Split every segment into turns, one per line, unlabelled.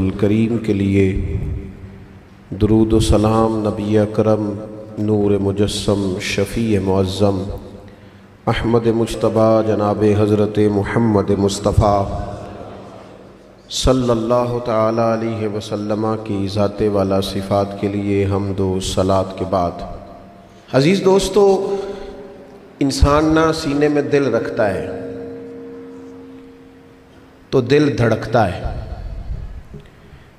الکریم کے لیے درود و سلام نبی اکرم نور مجسم شفیع معظم احمد مجتبیٰ جناب حضرت محمد مصطفیٰ صلی اللہ تعالی علیہ وسلم کی ذات والا صفات کے لیے حمد و صلات کے بعد، عزیز دوستو، انسان نہ سینے میں دل رکھتا ہے تو دل دھڑکتا ہے،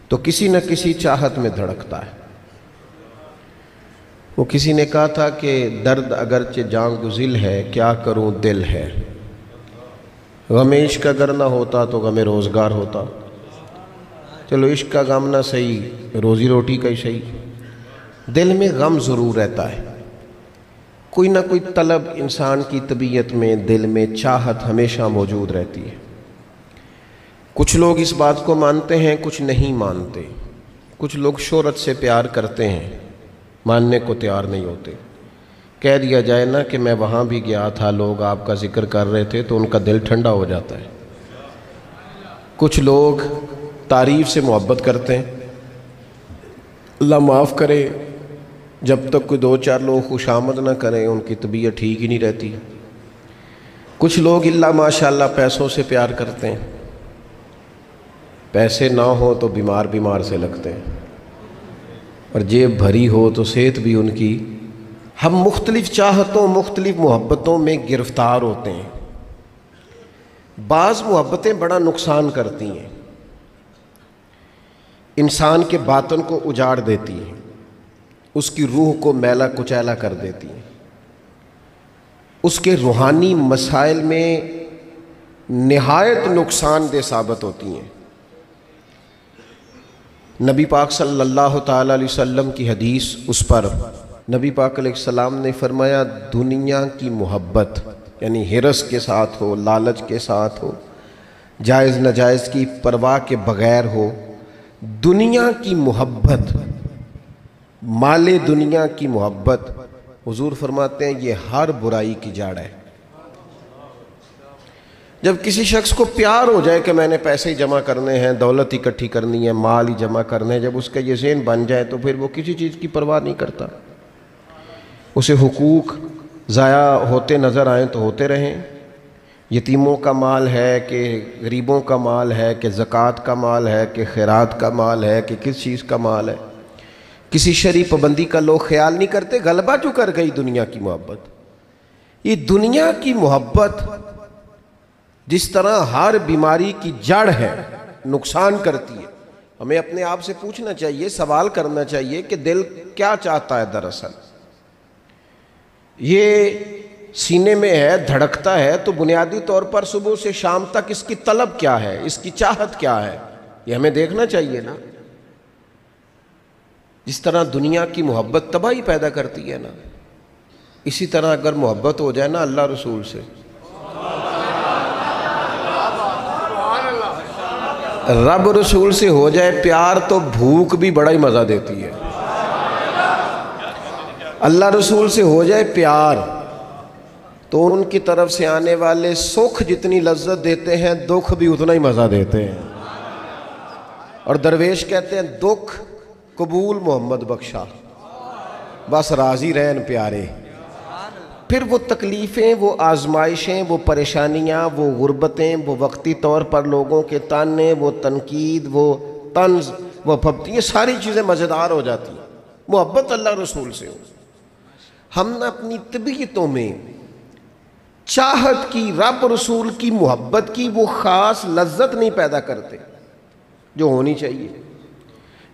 تو کسی نہ کسی چاہت میں دھڑکتا ہے۔ وہ کسی نے کہا تھا کہ درد اگرچہ جاں گزل ہے، کیا کروں دل ہے، غم عشق اگر نہ ہوتا تو غم روزگار ہوتا۔ چلو عشق کا غم نہ صحیح، روزی روٹی کا ہی صحیح، دل میں غم ضرور رہتا ہے۔ کوئی نہ کوئی طلب انسان کی طبیعت میں، دل میں چاہت ہمیشہ موجود رہتی ہے۔ کچھ لوگ اس بات کو مانتے ہیں، کچھ نہیں مانتے۔ کچھ لوگ شہرت سے پیار کرتے ہیں، ماننے کو تیار نہیں ہوتے۔ کہہ دیا جائے نا کہ میں وہاں بھی گیا تھا، لوگ آپ کا ذکر کر رہے تھے، تو ان کا دل ٹھنڈا ہو جاتا ہے۔ کچھ لوگ تعریف سے محبت کرتے ہیں، اللہ معاف کرے، جب تک کوئی دو چار لوگ خوش آمد نہ کریں ان کی طبیعت ٹھیک ہی نہیں رہتی۔ کچھ لوگ اللہ ماشاءاللہ پیسوں سے پیار کرتے ہیں، پیسے نہ ہو تو بیمار سے لگتے ہیں، اور جیب بھری ہو تو صحت بھی ان کی۔ ہم مختلف چاہتوں، مختلف محبتوں میں گرفتار ہوتے ہیں۔ بعض محبتیں بڑا نقصان کرتی ہیں، انسان کے باطن کو اجاڑ دیتی ہیں، اس کی روح کو میلا کچیلا کر دیتی ہیں، اس کے روحانی مسائل میں نہایت نقصان دہ ثابت ہوتی ہیں۔ نبی پاک صلی اللہ تعالی علیہ وسلم کی حدیث، اس پر نبی پاک علیہ السلام نے فرمایا، دنیا کی محبت یعنی ہرس کے ساتھ ہو، لالچ کے ساتھ ہو، جائز ناجائز کی پرواہ کے بغیر ہو، دنیا کی محبت، مال دنیا کی محبت، حضور فرماتے ہیں یہ ہر برائی کی جڑ ہے۔ جب کسی شخص کو پیار ہو جائے کہ میں نے پیسے ہی جمع کرنے ہیں، دولت اکٹھی کرنی ہے، مال ہی جمع کرنے ہیں، جب اس کا یہ ذہن بن جائے تو پھر وہ کسی چیز کی پرواہ نہیں کرتا۔ اسے حقوق ضائع ہوتے نظر آئیں تو ہوتے رہیں، یتیموں کا مال ہے کہ غریبوں کا مال ہے کہ زکوٰۃ کا مال ہے کہ خیرات کا مال ہے کہ کس چیز کا مال ہے، کسی شرعی پابندی کا لوگ خیال نہیں کرتے۔ غلبہ جو کر گئی دنیا کی محبت، یہ دنیا کی محبت جس طرح ہر بیماری کی جڑ ہے، نقصان کرتی ہے۔ ہمیں اپنے آپ سے پوچھنا چاہیے، سوال کرنا چاہیے کہ دل کیا چاہتا ہے دراصل۔ یہ سینے میں ہے، دھڑکتا ہے، تو بنیادی طور پر صبح سے شام تک اس کی طلب کیا ہے، اس کی چاہت کیا ہے، یہ ہمیں دیکھنا چاہیے نا۔ جس طرح دنیا کی محبت تباہی پیدا کرتی ہے نا، اسی طرح اگر محبت ہو جائے نا اللہ رسول سے، رب رسول سے ہو جائے پیار، تو بھوک بھی بڑا ہی مزہ دیتی ہے۔ اللہ رسول سے ہو جائے پیار تو ان کی طرف سے آنے والے سکھ جتنی لذت دیتے ہیں، دکھ بھی اتنا ہی مزہ دیتے ہیں۔ اور درویش کہتے ہیں، دکھ قبول محمد بخشا، بس راضی رہن پیارے۔ پھر وہ تکلیفیں، وہ آزمائشیں، وہ پریشانیاں، وہ غربتیں، وہ وقتی طور پر لوگوں کے تانے، وہ تنقید، وہ طنز، وہ پھپتی، یہ ساری چیزیں مزیدار ہو جاتی ہیں محبت اللہ رسول سے ہو۔ ہم نے اپنی طبیعتوں میں چاہت کی، رب رسول کی محبت کی وہ خاص لذت نہیں پیدا کرتے جو ہونی چاہیے۔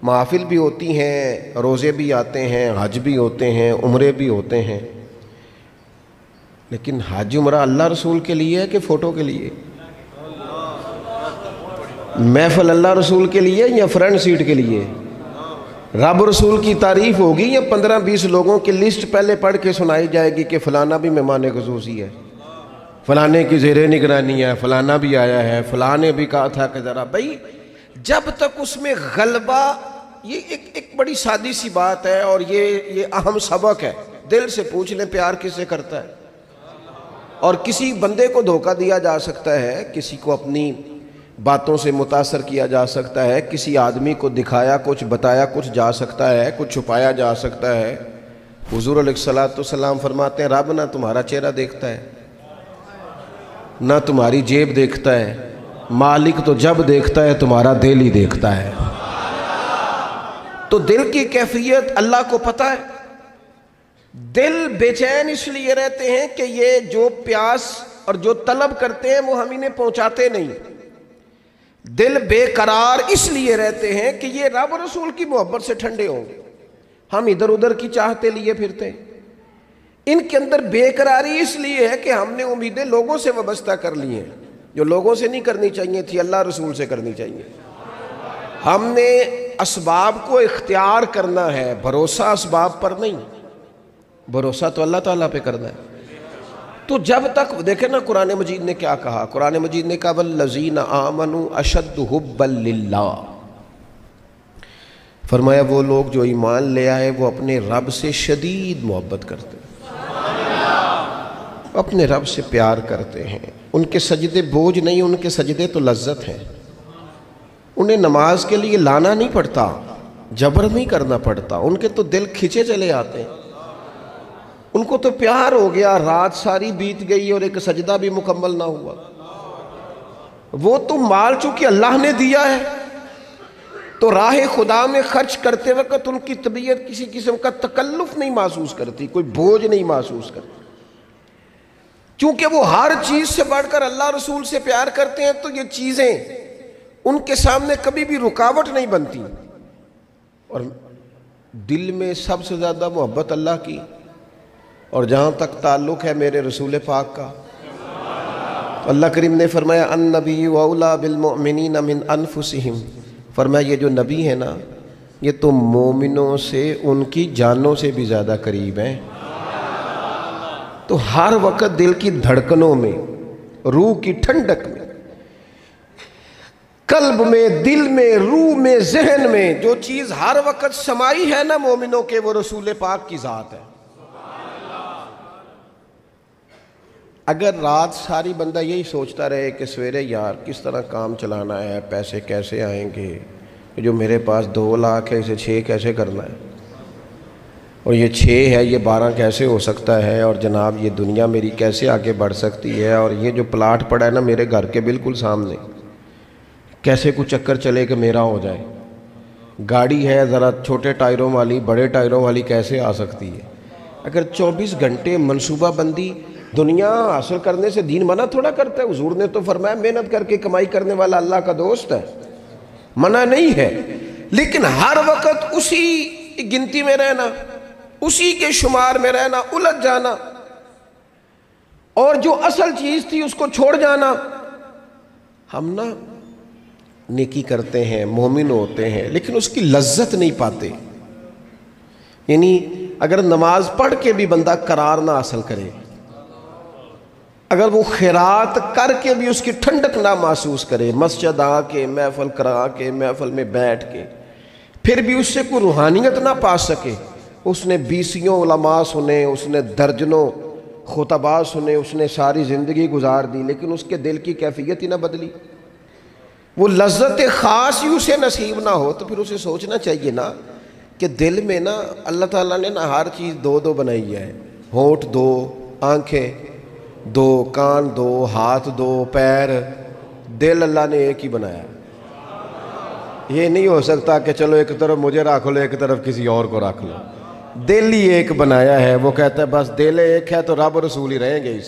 محافل بھی ہوتی ہیں، روزے بھی آتے ہیں، حج بھی ہوتے ہیں، عمرے بھی ہوتے ہیں، لیکن حج عمرہ اللہ رسول کے لیے ہے کہ فوٹو کے لیے؟ محفل اللہ رسول کے لیے یا فرنٹ سیٹ کے لیے؟ رب رسول کی تعریف ہوگی یا 15-20 لوگوں کی لسٹ پہلے پڑھ کے سنائی جائے گی کہ فلانا بھی مہمان خصوصی ہے، فلانے کی زیر نگرانی ہے، فلانا بھی آیا ہے، فلانے بھی کہا تھا کہ ذرا بھائی، جب تک اس میں غلبہ، یہ ایک بڑی سادی سی بات ہے اور یہ اہم سبق ہے۔ دل سے پوچھ لیں پیار کس سے کرتا ہے؟ اور کسی بندے کو دھوکہ دیا جا سکتا ہے، کسی کو اپنی باتوں سے متاثر کیا جا سکتا ہے، کسی آدمی کو دکھایا کچھ، بتایا کچھ جا سکتا ہے، کچھ چھپایا جا سکتا ہے۔ حضور علیہ الصلوۃ والسلام فرماتے ہیں رب نہ تمہارا چہرہ دیکھتا ہے، نہ تمہاری جیب دیکھتا ہے، مالک تو جب دیکھتا ہے تمہارا دل ہی دیکھتا ہے۔ تو دل کی کیفیت اللہ کو پتہ ہے۔ دل بے چین اس لیے رہتے ہیں کہ یہ جو پیاس اور جو طلب کرتے ہیں وہ ہم انہیں پہنچاتے نہیں۔ دل بے قرار اس لیے رہتے ہیں کہ یہ رب رسول کی محبت سے ٹھنڈے ہوں گے، ہم ادھر ادھر کی چاہتے لیے پھرتے ہیں۔ ان کے اندر بے قراری اس لیے ہے کہ ہم نے امیدیں لوگوں سے وابستہ کر لی ہیں، جو لوگوں سے نہیں کرنی چاہیے تھی، اللہ رسول سے کرنی چاہیے۔ ہم نے اسباب کو اختیار کرنا ہے، بھروسہ اسباب پر نہیں، بھروسہ تو اللہ تعالیٰ پہ کرنا ہے۔ تو جب تک دیکھیں نا قرآن مجید نے کیا کہا، قرآن مجید نے کہا والذین آمنوا اشد حبا للہ، فرمایا وہ لوگ جو ایمان لے آئے وہ اپنے رب سے شدید محبت کرتے ہیں، اپنے رب سے پیار کرتے ہیں۔ ان کے سجدے بوجھ نہیں، ان کے سجدے تو لذت ہیں۔ انہیں نماز کے لیے لانا نہیں پڑتا، جبر نہیں کرنا پڑتا، ان کے تو دل کھچے چلے آتے ہیں۔ ان کو تو پیار ہو گیا، رات ساری بیت گئی اور ایک سجدہ بھی مکمل نہ ہوا۔ وہ تو مال چونکہ اللہ نے دیا ہے تو راہ خدا میں خرچ کرتے وقت ان کی طبیعت کسی قسم کا تکلف نہیں محسوس کرتی، کوئی بوجھ نہیں محسوس کرتی، چونکہ وہ ہر چیز سے بڑھ کر اللہ رسول سے پیار کرتے ہیں۔ تو یہ چیزیں ان کے سامنے کبھی بھی رکاوٹ نہیں بنتی۔ اور دل میں سب سے زیادہ محبت اللہ کی، اور جہاں تک تعلق ہے میرے رسول پاک کا، اللہ کریم نے فرمایا النبی اولیٰ بالمؤمنین من انفسہم، فرمایا یہ جو نبی ہے نا یہ تو مومنوں سے ان کی جانوں سے بھی زیادہ قریب ہیں۔ تو ہر وقت دل کی دھڑکنوں میں، روح کی ٹھنڈک میں، قلب میں، دل میں، روح میں، ذہن میں جو چیز ہر وقت سمائی ہے نا مومنوں کے، وہ رسول پاک کی ذات ہے۔ اگر رات ساری بندہ یہی سوچتا رہے کہ سویرے یار کس طرح کام چلانا ہے، پیسے کیسے آئیں گے، جو میرے پاس 2 لاکھ ہے اسے 6 کیسے کرنا ہے، اور یہ 6 ہے یہ 12 کیسے ہو سکتا ہے، اور جناب یہ دنیا میری کیسے آگے بڑھ سکتی ہے، اور یہ جو پلاٹ پڑا ہے نا میرے گھر کے بالکل سامنے کیسے کچھ چکر چلے کہ میرا ہو جائے، گاڑی ہے ذرا چھوٹے ٹائروں والی بڑے ٹائروں والی کیسے آ سکتی ہے۔ اگر 24 گھنٹے منصوبہ بندی، دنیا حاصل کرنے سے دین منع تھوڑا کرتا ہے۔ حضور نے تو فرمایا محنت کر کے کمائی کرنے والا اللہ کا دوست ہے، منع نہیں ہے، لیکن ہر وقت اسی گنتی میں رہنا، اسی کے شمار میں رہنا، الجھ جانا، اور جو اصل چیز تھی اس کو چھوڑ جانا۔ ہم نا نیکی کرتے ہیں، مومن ہوتے ہیں، لیکن اس کی لذت نہیں پاتے۔ یعنی اگر نماز پڑھ کے بھی بندہ قرار نہ حاصل کرے، اگر وہ خیرات کر کے بھی اس کی ٹھنڈک نہ محسوس کرے، مسجد آ کے، محفل کرا کے، محفل میں بیٹھ کے، پھر بھی اس سے کوئی روحانیت نہ پا سکے، اس نے 20 علماء سنے، اس نے درجنوں خطباء سنے، اس نے ساری زندگی گزار دی، لیکن اس کے دل کی کیفیت ہی نہ بدلی، وہ لذت خاص ہی اسے نصیب نہ ہو، تو پھر اسے سوچنا چاہیے نا کہ دل میں نا اللہ تعالیٰ نے نا ہر چیز 2 بنائی ہے، ہونٹ 2، آنکھیں 2، کان 2، ہاتھ 2، پیر، دل اللہ نے ایک ہی بنایا۔ یہ نہیں ہو سکتا کہ چلو ایک طرف مجھے رکھ لو ایک طرف کسی اور کو رکھ لو، دل ہی ایک بنایا ہے۔ وہ کہتا ہے بس دل ایک ہے تو رب رسول ہی رہیں گے،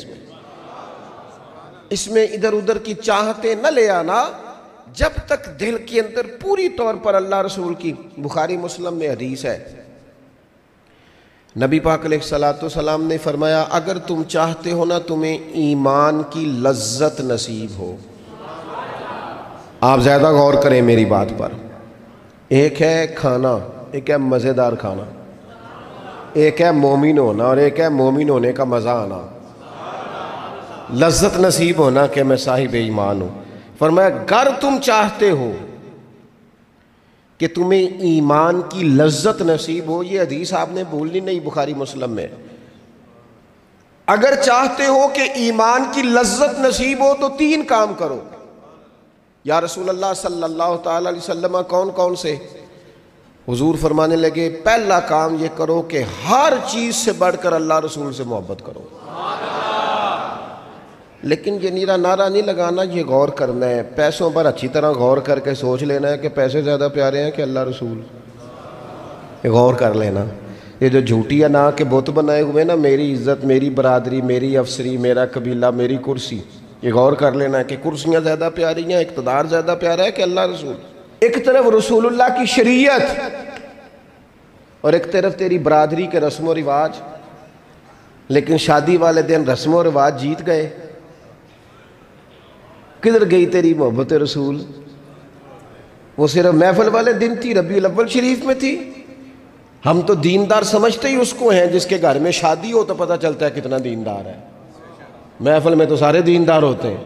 اس میں ادھر ادھر کی چاہتے نہ لے آنا، جب تک دل کے اندر پوری طور پر اللہ رسول کی، بخاری مسلم میں حدیث ہے، نبی پاک علیہ الصلوۃ والسلام نے فرمایا اگر تم چاہتے ہو نا تمہیں ایمان کی لذت نصیب ہو، آپ زیادہ غور کریں میری بات پر، ایک ہے کھانا، ایک ہے مزیدار کھانا، ایک ہے مومن ہونا اور ایک ہے مومن ہونے کا مزہ آنا، لذت نصیب ہونا کہ میں صاحب ایمان ہوں۔ فرمایا اگر تم چاہتے ہو کہ تمہیں ایمان کی لذت نصیب ہو، یہ حدیث آپ نے بھولنی نہیں، بخاری مسلم میں، اگر چاہتے ہو کہ ایمان کی لذت نصیب ہو تو 3 کام کرو۔ یا رسول اللہ صلی اللہ تعالی علیہ وسلم کون کون سے؟ حضور فرمانے لگے پہلا کام یہ کرو کہ ہر چیز سے بڑھ کر اللہ رسول سے محبت کرو۔ لیکن یہ نیرا نعرہ نہیں لگانا، یہ غور کرنا ہے، پیسوں پر اچھی طرح غور کر کے سوچ لینا ہے کہ پیسے زیادہ پیارے ہیں کہ اللہ رسول، یہ غور کر لینا۔ یہ جو جھوٹی انا کے بت بنائے ہوئے نا، میری عزت، میری برادری، میری افسری، میرا قبیلہ، میری کرسی، یہ غور کر لینا ہے کہ کرسیاں زیادہ پیاری ہیں، اقتدار زیادہ پیارا ہے کہ اللہ رسول۔ ایک طرف رسول اللہ کی شریعت اور ایک طرف تیری برادری کے رسم و رواج، لیکن شادی والے دن رسم و رواج جیت گئے۔ کدھر گئی تیری محبت رسول؟ وہ صرف محفل والے دن تھی، ربیع الاول شریف میں تھی۔ ہم تو دیندار سمجھتے ہی اس کو ہیں جس کے گھر میں شادی ہو تو پتہ چلتا ہے کتنا دیندار ہے۔ محفل میں تو سارے دیندار ہوتے ہیں،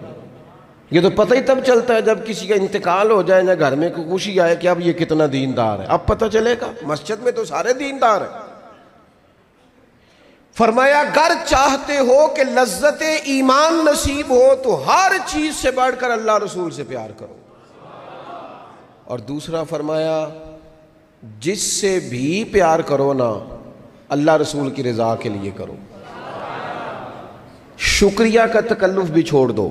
یہ تو پتہ ہی تب چلتا ہے جب کسی کا انتقال ہو جائے، یا گھر میں کوئی خوشی آئے کہ اب یہ کتنا دیندار ہے، اب پتہ چلے گا۔ مسجد میں تو سارے دیندار ہیں۔ فرمایا اگر چاہتے ہو کہ لذت ایمان نصیب ہو تو ہر چیز سے بڑھ کر اللہ رسول سے پیار کرو۔ اور دوسرا فرمایا جس سے بھی پیار کرو نا، اللہ رسول کی رضا کے لیے کرو۔ شکریہ کا تکلف بھی چھوڑ دو،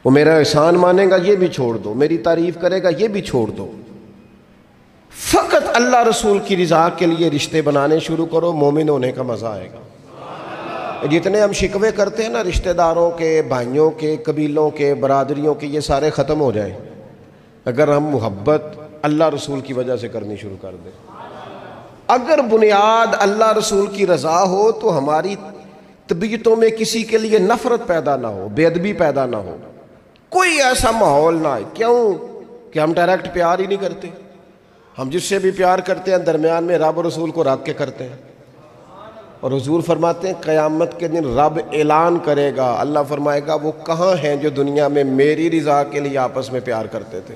وہ میرا احسان مانے گا یہ بھی چھوڑ دو، میری تعریف کرے گا یہ بھی چھوڑ دو، فقط اللہ رسول کی رضا کے لیے رشتے بنانے شروع کرو، مومن ہونے کا مزہ آئے گا۔ جتنے ہم شکوے کرتے ہیں نا رشتہ داروں کے، بھائیوں کے، قبیلوں کے، برادریوں کے، یہ سارے ختم ہو جائیں اگر ہم محبت اللہ رسول کی وجہ سے کرنی شروع کر دیں۔ اگر بنیاد اللہ رسول کی رضا ہو تو ہماری طبیعتوں میں کسی کے لیے نفرت پیدا نہ ہو، بے ادبی پیدا نہ ہو، کوئی ایسا ماحول نہ آئے۔ کیوں کہ ہم ڈائریکٹ پیار ہی نہیں کرتے، ہم جس سے بھی پیار کرتے ہیں درمیان میں رب رسول کو رکھ کے کرتے ہیں۔ اور حضور فرماتے ہیں قیامت کے دن رب اعلان کرے گا، اللہ فرمائے گا وہ کہاں ہیں جو دنیا میں میری رضا کے لیے آپس میں پیار کرتے تھے؟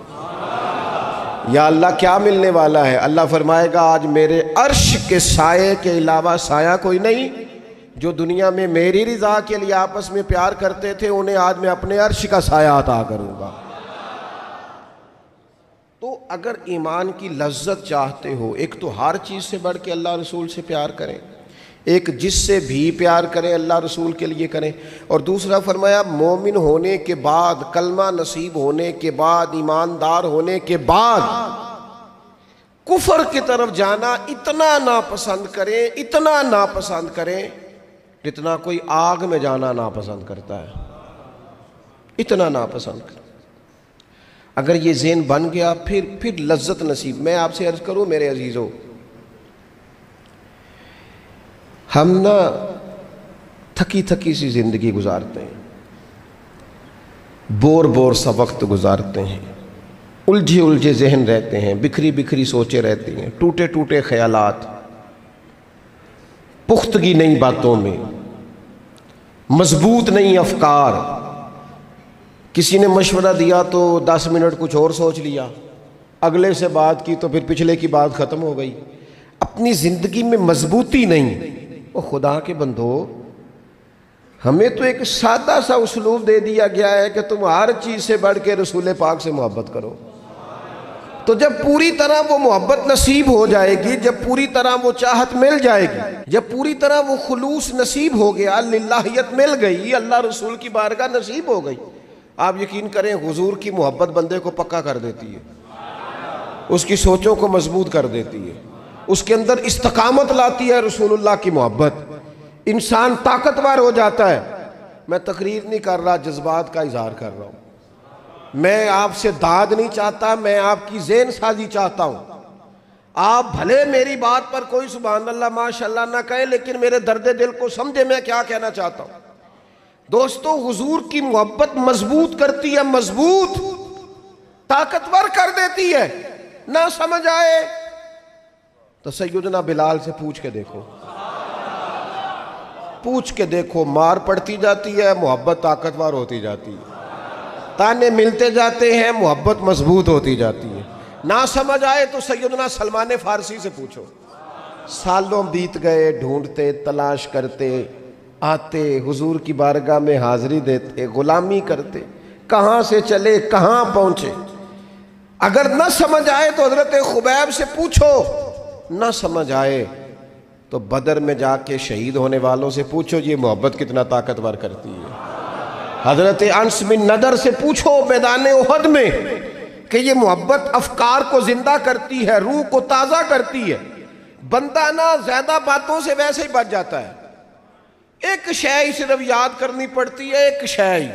یا اللہ کیا ملنے والا ہے؟ اللہ فرمائے گا آج میرے عرش کے سائے کے علاوہ سایہ کوئی نہیں، جو دنیا میں میری رضا کے لیے آپس میں پیار کرتے تھے انہیں آج میں اپنے عرش کا سایہ عطا کروں گا۔ تو اگر ایمان کی لذت چاہتے ہو، ایک تو ہر چیز سے بڑھ کے اللہ رسول سے پیار کریں، ایک جس سے بھی پیار کریں اللہ رسول کے لیے کریں، اور دوسرا فرمایا مومن ہونے کے بعد، کلمہ نصیب ہونے کے بعد، ایماندار ہونے کے بعد کفر کی طرف جانا اتنا ناپسند کریں، اتنا ناپسند کریں جتنا کوئی آگ میں جانا ناپسند کرتا ہے، اتنا ناپسند کریں۔ اگر یہ ذہن بن گیا پھر لذت نصیب۔ میں آپ سے عرض کروں میرے عزیزو، ہم نا تھکی تھکی سی زندگی گزارتے ہیں، بور سا وقت گزارتے ہیں، الجھے ذہن رہتے ہیں، بکھری بکھری سوچیں رہتی ہیں، ٹوٹے خیالات، پختگی نہیں باتوں میں، مضبوط نہیں افکار۔ کسی نے مشورہ دیا تو 10 منٹ کچھ اور سوچ لیا، اگلے سے بات کی تو پھر پچھلے کی بات ختم ہو گئی، اپنی زندگی میں مضبوطی نہیں۔ وہ خدا کے بندو، ہمیں تو ایک سادہ سا اسلوب دے دیا گیا ہے کہ تم ہر چیز سے بڑھ کے رسول پاک سے محبت کرو۔ تو جب پوری طرح وہ محبت نصیب ہو جائے گی، جب پوری طرح وہ چاہت مل جائے گی، جب پوری طرح وہ خلوص نصیب ہو گیا، للہیت مل گئی، اللہ رسول کی بارگاہ نصیب ہو گئی، آپ یقین کریں حضور کی محبت بندے کو پکا کر دیتی ہے، اس کی سوچوں کو مضبوط کر دیتی ہے، اس کے اندر استقامت لاتی ہے رسول اللہ کی محبت، انسان طاقتور ہو جاتا ہے۔ میں تقریر نہیں کر رہا، جذبات کا اظہار کر رہا ہوں، میں آپ سے داد نہیں چاہتا، میں آپ کی ذہن سازی چاہتا ہوں۔ آپ بھلے میری بات پر کوئی سبحان اللہ ماشاءاللہ نہ کہیں، لیکن میرے درد دل کو سمجھے میں کیا کہنا چاہتا ہوں۔ دوستو حضور کی محبت مضبوط کرتی ہے، مضبوط طاقتور کر دیتی ہے۔ نہ سمجھ آئے تو سیدنا بلال سے پوچھ کے دیکھو، مار پڑتی جاتی ہے، محبت طاقتور ہوتی جاتی ہے، تانے ملتے جاتے ہیں، محبت مضبوط ہوتی جاتی ہے۔ نہ سمجھ آئے تو سیدنا سلمان فارسی سے پوچھو، سالوں بیت گئے ڈھونڈتے، تلاش کرتے، آتے حضور کی بارگاہ میں حاضری دیتے، غلامی کرتے، کہاں سے چلے کہاں پہنچے. اگر نہ سمجھ آئے تو حضرت خبیب سے پوچھو، نہ سمجھ آئے تو بدر میں جا کے شہید ہونے والوں سے پوچھو یہ محبت کتنا طاقتور کرتی ہے. حضرت انس بن نضر سے پوچھو میدان احد میں کہ یہ محبت افکار کو زندہ کرتی ہے، روح کو تازہ کرتی ہے. بندہ نہ زیادہ باتوں سے ویسے ہی بچ جاتا ہے. ایک شے ہی صرف یاد کرنی پڑتی ہے، ایک شے ہی.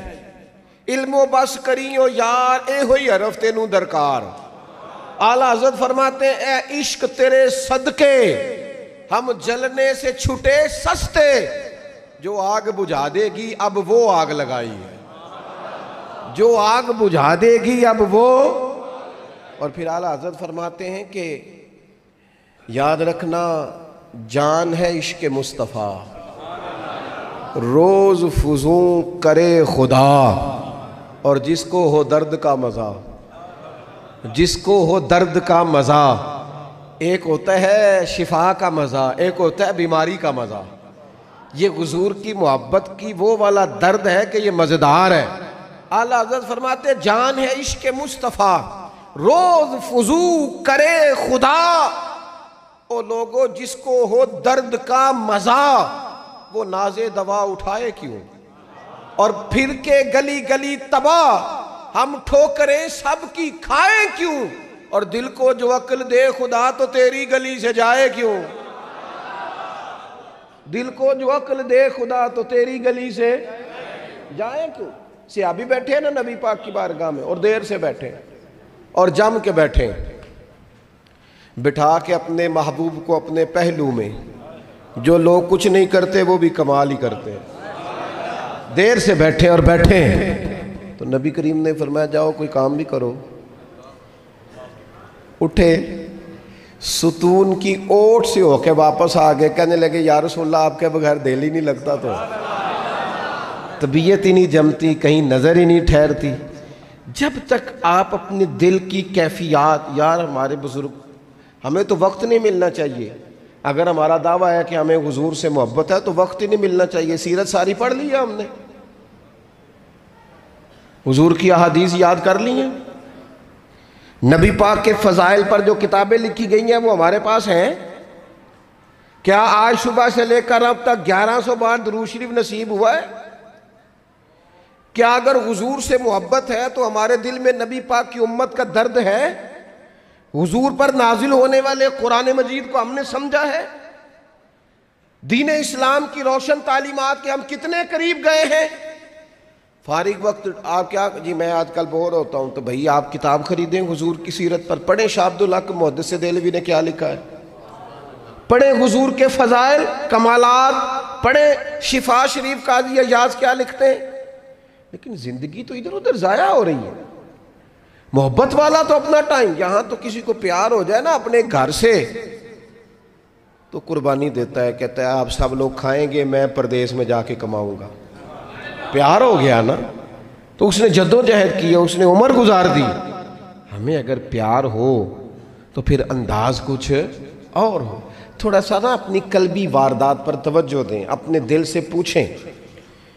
علم و بس کریو یار اے ہوئی حرف تینوں درکار. اعلیٰ حضرت فرماتے ہیں اے عشق تیرے صدقے ہم جلنے سے چھٹے سستے. جو آگ بجھا دے گی اب وہ آگ لگائی ہے، جو آگ بجھا دے گی اب وہ. اور پھر اعلیٰ حضرت فرماتے ہیں کہ یاد رکھنا جان ہے عشق مصطفیٰ، روز فزوں کرے خدا. اور جس کو ہو درد کا مزہ، جس کو ہو درد کا مزہ، ایک ہوتا ہے شفا کا مزہ، ایک ہوتا ہے بیماری کا مزہ. یہ حضور کی محبت کی وہ والا درد ہے کہ یہ مزیدار ہے. اعلیٰ حضرت فرماتے ہیں جان ہے عشق مصطفیٰ، روز فزوں کرے خدا. او لوگو جس کو ہو درد کا مزہ، وہ ناز دوا اٹھائے کیوں، اور پھر کے گلی گلی تباہ ہم ٹھوکریں سب کی کھائیں کیوں. اور دل کو جو عقل دے خدا تو تیری گلی سے جائے کیوں. دل کو جو عقل دے خدا تو تیری گلی سے جائیں کیوں. صحابی بیٹھے ہیں نا نبی پاک کی بارگاہ میں، اور دیر سے بیٹھے اور جم کے بیٹھے، بٹھا کے اپنے محبوب کو اپنے پہلو میں. جو لوگ کچھ نہیں کرتے وہ بھی کمال ہی کرتے ہیں. دیر سے بیٹھے اور بیٹھے تو نبی کریم نے فرمایا جاؤ کوئی کام بھی کرو. اٹھے، ستون کی اوٹ سے ہو کے واپس آ گئے. کہنے لگے یا رسول اللہ آپ کے بغیر دل ہی نہیں لگتا، تو طبیعت ہی نہیں جمتی، کہیں نظر ہی نہیں ٹھہرتی. جب تک آپ اپنے دل کی کیفیات، یار ہمارے بزرگ، ہمیں تو وقت نہیں ملنا چاہیے. اگر ہمارا دعویٰ ہے کہ ہمیں حضور سے محبت ہے تو وقت ہی نہیں ملنا چاہیے. سیرت ساری پڑھ لی ہے ہم نے، حضور کی احادیث یاد کر لی ہیں، نبی پاک کے فضائل پر جو کتابیں لکھی گئی ہیں وہ ہمارے پاس ہیں. کیا آج صبح سے لے کر اب تک 1100 بار درود شریف نصیب ہوا ہے؟ کیا اگر حضور سے محبت ہے تو ہمارے دل میں نبی پاک کی امت کا درد ہے؟ حضور پر نازل ہونے والے قرآن مجید کو ہم نے سمجھا ہے؟ دین اسلام کی روشن تعلیمات کے ہم کتنے قریب گئے ہیں؟ فارغ وقت آپ کیا جی میں آج کل بور ہوتا ہوں، تو بھئی آپ کتاب خریدیں حضور کی سیرت پر، پڑھیں شاہ عبدالحق محدث دہلوی نے کیا لکھا ہے، پڑھیں حضور کے فضائل کمالات، پڑھیں شفا شریف قاضی ایاز کیا لکھتے ہیں. لیکن زندگی تو ادھر ادھر ضائع ہو رہی ہے. محبت والا تو اپنا ٹائم، یہاں تو کسی کو پیار ہو جائے نا اپنے گھر سے تو قربانی دیتا ہے، کہتا ہے آپ سب لوگ کھائیں گے میں پردیس میں جا کے کماؤں گا. پیار ہو گیا نا تو اس نے جدوجہد کی، اس نے عمر گزار دی. ہمیں اگر پیار ہو تو پھر انداز کچھ اور ہو. تھوڑا سا نا اپنی قلبی واردات پر توجہ دیں، اپنے دل سے پوچھیں.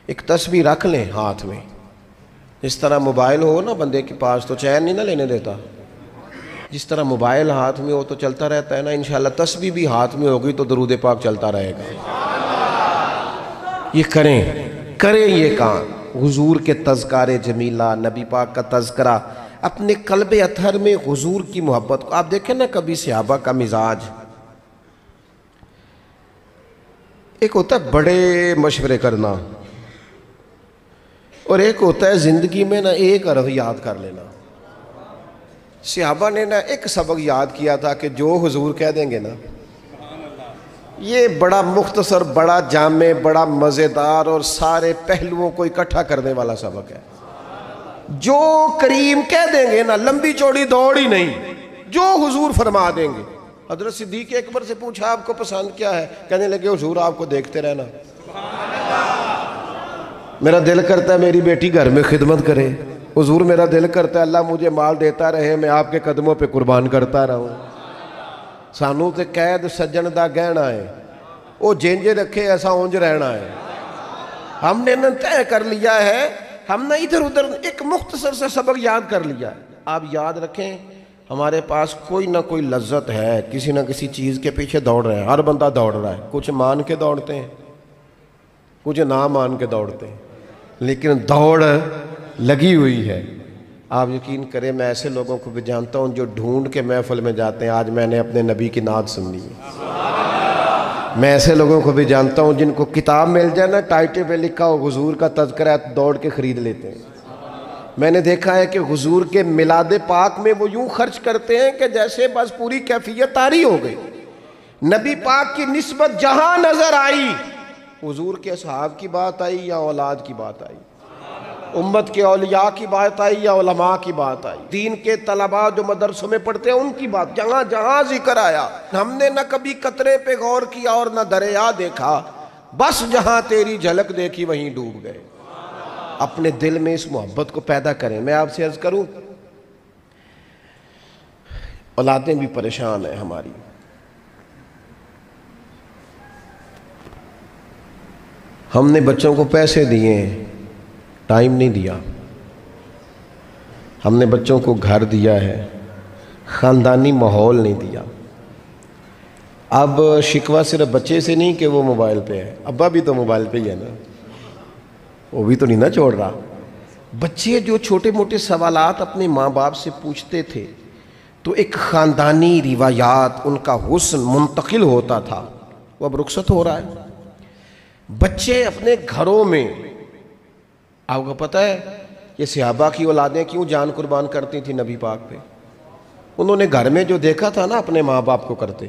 ایک تسبیح رکھ لیں ہاتھ میں، جس طرح موبائل ہو نا بندے کے پاس تو چین نہیں نہ لینے دیتا، جس طرح موبائل ہاتھ میں ہو تو چلتا رہتا ہے نا، انشاءاللہ تسبیح بھی ہاتھ میں ہوگی تو درود پاک چلتا رہے گا. یہ کریں یہ کام. حضور کے تذکار جمیلہ، نبی پاک کا تذکرہ، اپنے قلب اطہر میں حضور کی محبت کو. آپ دیکھیں نا کبھی صحابہ کا مزاج، ایک ہوتا ہے بڑے مشورے کرنا، اور ایک ہوتا ہے زندگی میں نا ایک حرف یاد کر لینا. صحابہ نے نا ایک سبق یاد کیا تھا کہ جو حضور کہہ دیں گے نا، یہ بڑا مختصر، بڑا جامع، بڑا مزیدار اور سارے پہلوؤں کو اکٹھا کرنے والا سبق ہے. جو کریم کہہ دیں گے نا، لمبی چوڑی دوڑ ہی نہیں، جو حضور فرما دیں گے. حضرت صدیق اکبر سے پوچھا آپ کو پسند کیا ہے؟ کہنے لگے حضور آپ کو دیکھتے رہنا. میرا دل کرتا ہے میری بیٹی گھر میں خدمت کرے. حضور میرا دل کرتا ہے اللہ مجھے مال دیتا رہے، میں آپ کے قدموں پہ قربان کرتا رہوں. سانو تے قید سجن دا گہنا ہے، وہ جینجے رکھے ایسا اونج رہنا ہے. ہم نے طے کر لیا ہے ہم نے ادھر ادھر ایک مختصر سے سبق یاد کر لیا. آپ یاد رکھیں ہمارے پاس کوئی نہ کوئی لذت ہے, کسی نہ کسی چیز کے پیچھے دوڑ رہے ہیں, ہر بندہ دوڑ رہا ہے. کچھ مان کے دوڑتے ہیں, کچھ نہ مان کے دوڑتے ہیں, لیکن دوڑ لگی ہوئی ہے. آپ یقین کریں میں ایسے لوگوں کو بھی جانتا ہوں جو ڈھونڈ کے محفل میں جاتے ہیں, آج میں نے اپنے نبی کی نعت سننی ہے. میں ایسے لوگوں کو بھی جانتا ہوں جن کو کتاب مل جائے نا, ٹائٹل پہ لکھا ہو حضور کا تذکرہ ہے, دوڑ کے خرید لیتے ہیں. میں نے دیکھا ہے کہ حضور کے میلاد پاک میں وہ یوں خرچ کرتے ہیں کہ جیسے بس پوری کیفیت طاری ہو گئی. نبی پاک کی نسبت جہاں نظر آئی, حضور کے اصحاب کی بات آئی یا اولاد کی بات آئی, امت کے اولیاء کی بات آئی یا علماء کی بات آئی, دین کے طلباء جو مدرسوں میں پڑھتے ہیں ان کی بات, جہاں جہاں ذکر آیا. ہم نے نہ کبھی قطرے پہ غور کیا اور نہ دریا دیکھا, بس جہاں تیری جھلک دیکھی وہیں ڈوب گئے. اپنے دل میں اس محبت کو پیدا کریں. میں آپ سے عرض کروں, اولادیں بھی پریشان ہیں ہماری. ہم نے بچوں کو پیسے دیے ہیں, ٹائم نہیں دیا. ہم نے بچوں کو گھر دیا ہے, خاندانی ماحول نہیں دیا. اب شکوہ صرف بچے سے نہیں کہ وہ موبائل پہ ہے, ابا بھی تو موبائل پہ ہی ہے نا, وہ بھی تو نہیں نہ چھوڑ رہا. بچے جو چھوٹے موٹے سوالات اپنے ماں باپ سے پوچھتے تھے تو ایک خاندانی روایات, ان کا حسن منتقل ہوتا تھا, وہ اب رخصت ہو رہا ہے. بچے اپنے گھروں میں, آپ کو پتہ ہے یہ صحابہ کی اولادیں کیوں جان قربان کرتی تھی نبی پاک پہ؟ انہوں نے گھر میں جو دیکھا تھا نا اپنے ماں باپ کو کرتے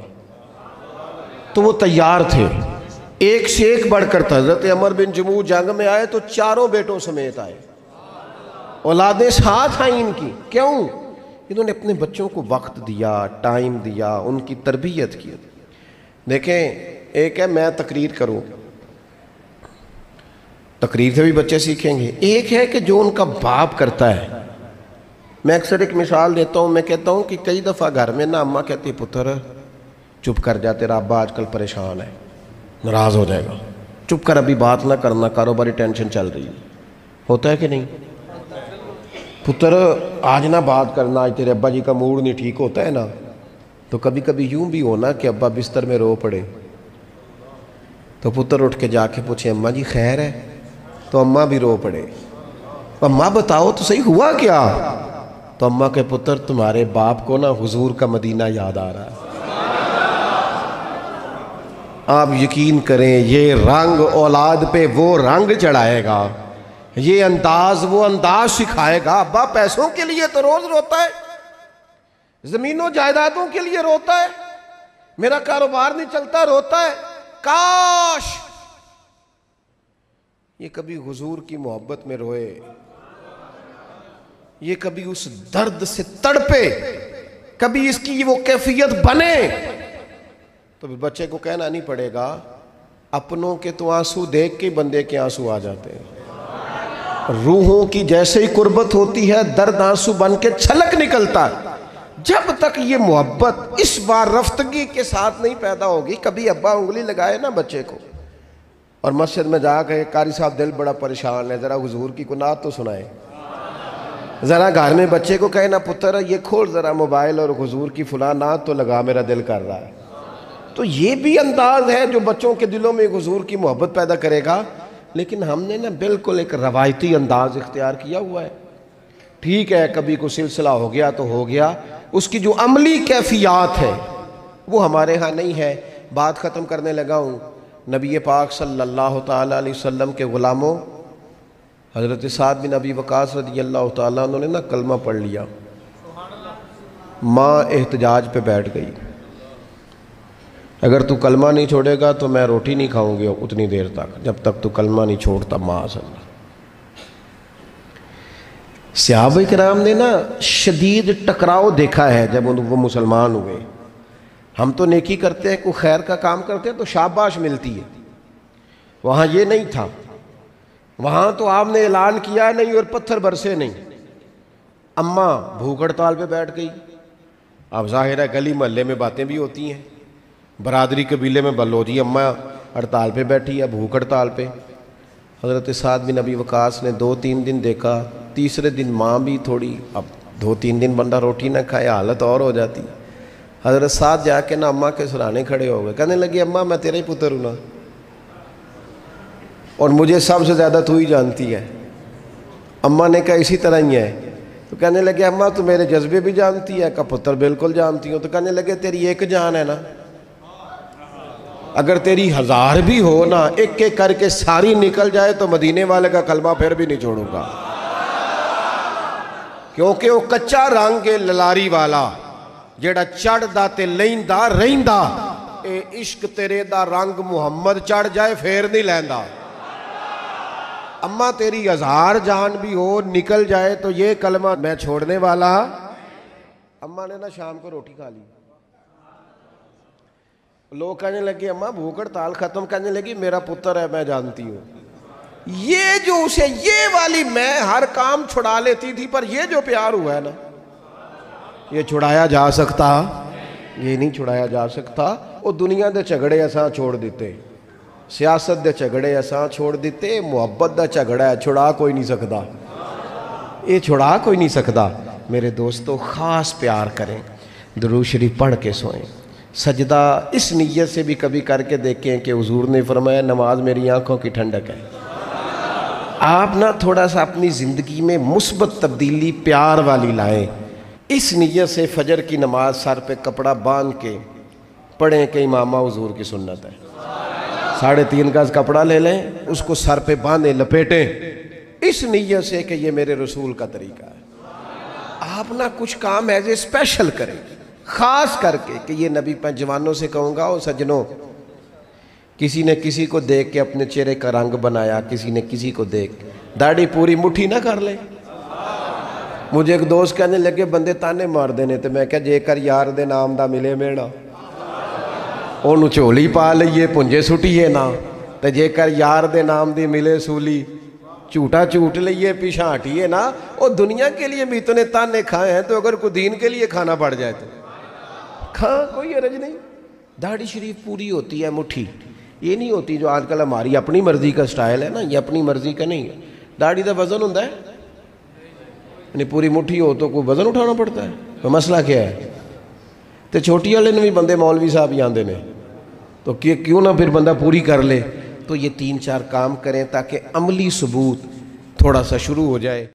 تو وہ تیار تھے. ایک سے ایک بڑھ کر تھا. حضرت عمر بن جموح جنگ میں آئے تو چاروں بیٹوں سمیت آئے, اولادیں ساتھ آئیں ان کی. کیوں؟ انہوں نے اپنے بچوں کو وقت دیا, ٹائم دیا, ان کی تربیت کی. دیکھیں ایک ہے میں تقریر کروں, تقریر سے بھی بچے سیکھیں گے. ایک ہے کہ جو ان کا باپ کرتا ہے. میں اکثر ایک مثال دیتا ہوں, میں کہتا ہوں کہ کئی دفعہ گھر میں نا اماں کہتی پتر چپ کر جا, تیرا ابا آج کل پریشان ہے, ناراض ہو جائے گا, چپ کر, ابھی بات نہ کرنا, کاروباری ٹینشن چل رہی ہے. ہوتا ہے کہ نہیں؟ پتر آج نہ بات کرنا, آج تیرے ابا جی کا موڈ نہیں ٹھیک. ہوتا ہے نا. تو کبھی کبھی یوں بھی ہونا کہ ابا بستر میں رو پڑے تو پتر اٹھ کے جا کے پوچھے اماں جی خیر ہے, تو اماں بھی رو پڑے. اماں بتاؤ تو صحیح ہوا کیا؟ تو اماں کے پتر تمہارے باپ کو نا حضور کا مدینہ یاد آ رہا ہے. آپ یقین کریں یہ رنگ اولاد پہ وہ رنگ چڑھائے گا, یہ انداز وہ انداز سکھائے گا. ابا پیسوں کے لیے تو روز روتا ہے, زمینوں جائیدادوں کے لیے روتا ہے, میرا کاروبار نہیں چلتا روتا ہے. کاش یہ کبھی حضور کی محبت میں روئے, یہ کبھی اس درد سے تڑپے, کبھی اس کی وہ کیفیت بنے, تو بچے کو کہنا نہیں پڑے گا اپنوں کے تو آنسو دیکھ کے بندے کے آنسو آ جاتے ہیں. روحوں کی جیسے ہی قربت ہوتی ہے درد آنسو بن کے چھلک نکلتا ہے. جب تک یہ محبت اس بار رفتگی کے ساتھ نہیں پیدا ہوگی, کبھی ابا انگلی لگائے نا بچے کو اور مسجد میں جا کے قاری صاحب دل بڑا پریشان ہے, ذرا حضور کی کوئی نعت تو سنائے. ذرا گھر میں بچے کو کہے نا پتر یہ کھول ذرا موبائل اور حضور کی فلاں نعت تو لگا, میرا دل کر رہا ہے. تو یہ بھی انداز ہے جو بچوں کے دلوں میں حضور کی محبت پیدا کرے گا. لیکن ہم نے نا بالکل ایک روایتی انداز اختیار کیا ہوا ہے. ٹھیک ہے کبھی کوئی سلسلہ ہو گیا تو ہو گیا, اس کی جو عملی کیفیات ہے وہ ہمارے ہاں نہیں ہے. بات ختم کرنے لگا ہوں. نبی پاک صلی اللہ تعالیٰ علیہ وسلم کے غلاموں حضرت سعد بن ابی وقاص رضی اللہ تعالیٰ انہوں نے نا کلمہ پڑھ لیا. ماں احتجاج پہ بیٹھ گئی, اگر تو کلمہ نہیں چھوڑے گا تو میں روٹی نہیں کھاؤں گی اتنی دیر تک جب تک تو کلمہ نہیں چھوڑتا. ماں اصل صحابہ کرام نے نا شدید ٹکراؤ دیکھا ہے جب وہ مسلمان ہوئے. ہم تو نیکی کرتے ہیں, کوئی خیر کا کام کرتے ہیں تو شاباش ملتی ہے, وہاں یہ نہیں تھا. وہاں تو آپ نے اعلان کیا نہیں اور پتھر برسے نہیں. اماں بھوک ہڑتال پہ بیٹھ گئی. اب ظاہر ہے گلی محلے میں باتیں بھی ہوتی ہیں, برادری قبیلے میں بلو جی اماں ہڑتال پہ بیٹھی ہے, بھوک ہڑتال پہ. حضرت سعد بن ابی وقاص نے 2-3 دن دیکھا، تیسرے دن ماں بھی تھوڑی، اب 2-3 دن بندہ روٹی نہ کھائے حالت اور ہو جاتی۔ حضرت سعد جا کے نا اماں کے سرانے کھڑے ہو گئے، کہنے لگے اماں میں تیرا ہی پتر ہوں نا، اور مجھے سب سے زیادہ تو ہی جانتی ہے۔ اماں نے کہا اسی طرح ہی ہے۔ تو کہنے لگے اماں تو میرے جذبے بھی جانتی ہے، کہ پتر بالکل جانتی ہوں۔ تو کہنے لگے تیری ایک جان ہے نا، اگر تیری 1000 بھی ہو نا، ایک ایک کر کے ساری نکل جائے تو مدینے والے کا کلمہ پھر بھی نہیں چھوڑوں گا، کیونکہ وہ کچا رنگ ہے للاری والا، جیڑا چڑھ دا تے لیندا رہندا، اے عشق تیرے دا رنگ محمد چڑھ جائے پھر نہیں لیندا۔ اماں تیری 1000 جان بھی ہو نکل جائے تو یہ کلمہ میں چھوڑنے والا۔ اماں نے نا شام کو روٹی کھا لی، لوگ کہنے لگے اماں بھوک ہڑتال ختم، کہنے لگی میرا پتر ہے میں جانتی ہوں، یہ جو اسے یہ والی میں ہر کام چھڑا لیتی تھی، پر یہ جو پیار ہوا ہے نا یہ چھڑایا جا سکتا، یہ نہیں چھڑایا جا سکتا۔ وہ دنیا دے جھگڑے اساں چھوڑ دیتے، سیاست دے جھگڑے اساں چھوڑ دیتے، محبت دا جھگڑا ہے چھڑا کوئی نہیں سکتا، یہ چھڑا کوئی نہیں سکتا۔ میرے دوستو خاص پیار کریں، درود شریف پڑھ کے سوئیں، سجدہ اس نیت سے بھی کبھی کر کے دیکھیں کہ حضور نے فرمایا نماز میری آنکھوں کی ٹھنڈک ہے۔ آپ نا تھوڑا سا اپنی زندگی میں مثبت تبدیلی پیار والی لائیں، اس نیت سے فجر کی نماز سر پہ کپڑا باندھ کے پڑھیں کہ امامہ حضور کی سنت ہے، 3.5 گز کپڑا لے لیں، اس کو سر پہ باندھیں لپیٹیں، اس نیت سے کہ یہ میرے رسول کا طریقہ ہے۔ آپ نا کچھ کام ایسے اسپیشل کریں، خاص کر کے کہ یہ نبی پہ جوانوں سے کہوں گا، او سجنوں، کسی نے کسی کو دیکھ کے اپنے چہرے کا رنگ بنایا، کسی نے کسی کو دیکھ داڑھی پوری مٹھی نہ کر لے۔ مجھے ایک دوست کہنے لگے بندے تانے مار دینے، تو میں کہا جے کر یار دے نام دا ملے میڑا انہوں چولی پا لئیے پنجے سٹیے نا، تو جے کر یار دے نام دی ملے سولی چوٹا چوٹ لئیے پیچھا ہٹیے نا۔ اور دنیا کے لیے بھی اتنے تانے کھائے ہیں، تو اگر کوئی دین کے لیے کھانا پڑ جائے تو کھا، کوئی حرج نہیں۔ داڑھی شریف پوری ہوتی ہے مٹھی، یہ نہیں ہوتی جو آج کل ہماری اپنی مرضی کا سٹائل ہے نا، یہ اپنی مرضی کا نہیں ہے۔ داڑھی دا وزن ہوتا ہے، یعنی پوری مٹھی ہو تو کوئی وزن اٹھانا پڑتا ہے، تو مسئلہ کیا ہے؟ تو چھوٹی والے نے بھی بندے مولوی صاحب ہی آندے نے، تو کیوں نہ پھر بندہ پوری کر لے۔ تو یہ 3-4 کام کریں تاکہ عملی ثبوت تھوڑا سا شروع ہو جائے۔